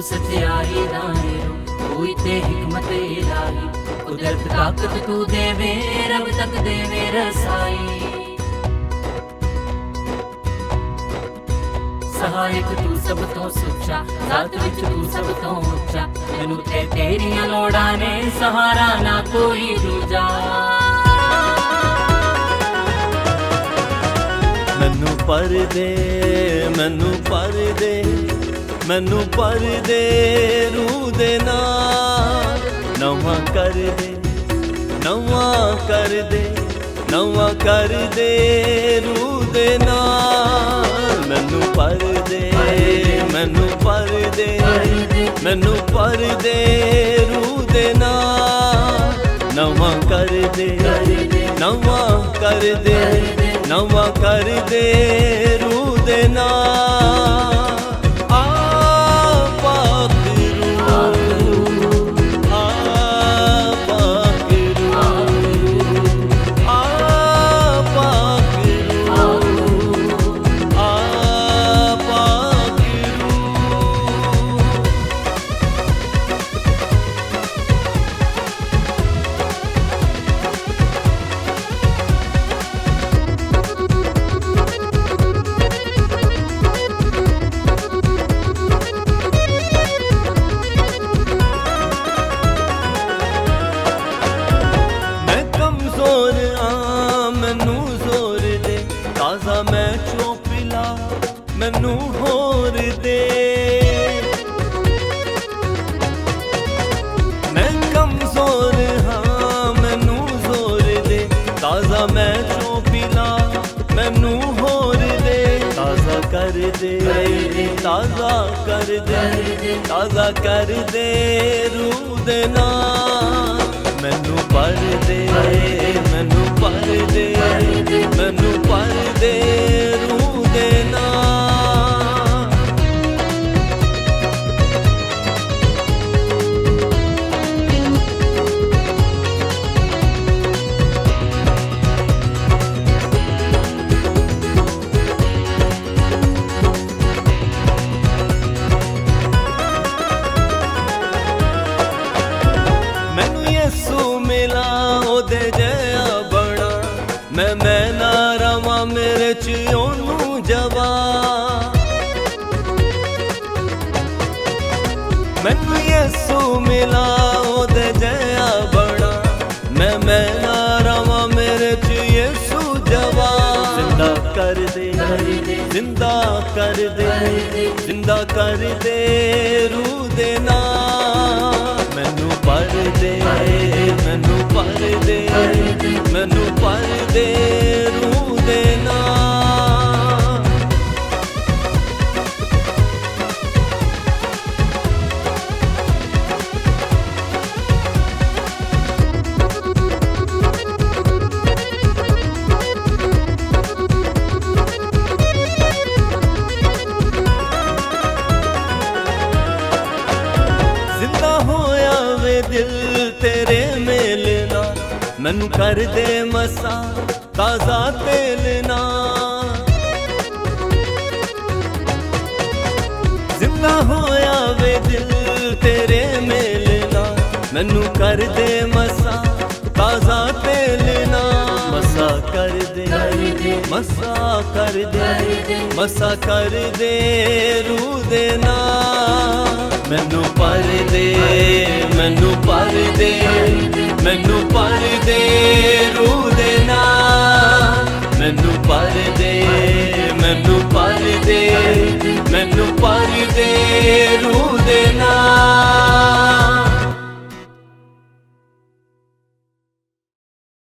सच्चाई दाने कोई ते हिकमत इलाही कुदरत ताकत तू देवे रब तक देवे रसाई सहायक तू सब तो सुचा जात विच तू सब तो उच्चा मैनू ते तेरियां लोड़ां ने सहारा ना कोई दूजा मैनू पर दे मैनू पर दे मैनू पर दे रूह दे नाल नवां कर दे नवां कर दे नवां कर दे रूह दे नाल मैनू पर दे मैनू पर दे मैनू पर दे रूह दे नाल नवां कर दे नवां कर दे नवां कर दे रूह दे नाल आ पाक रूह आ पाक रूह आ पाक रूह आ पाक रूह ताज़ा मैं चौपिला मैनू होर दे मैं कमजोर हाँ मैनू जोर दे ताज़ा मैं चौपिला मैनू होर दे ताज़ा कर दे ताज़ा कर दे ताज़ा कर दे रूह दे नाल मैनू पर दे मैनू पर दे मैनू पर दे रूह दे नाल मैनू यसू मिला ओदे जया बड़ा मैं ना रवां मेरे च ओनू जवा मैनू यसू मिला ओदे जया बड़ा मैं ना रवां मेरे च यसू जवा जिंदा कर दे जिंदा कर दे जिंदा कर दे रूह दे नाल मैनू पर दे मैनू पर दे मैनू पर दे रूह दे नाल जिंदा होया वे दिल तेरे मेल नाल मैनू कर दे मसा ताज़ा तेल नाल जिंदा होया वे दिल तेरे मेल नाल मैनू कर दे मसा ताज़ा तेल नाल मसा कर दे मसा कर दे मसा कर दे रूह दे नाल मैनू पर दे मैनू पर दे मैनू पर दे रूह दे नाल मैनू पर दे मैनू पर दे मैनू पर दे रूह दे नाल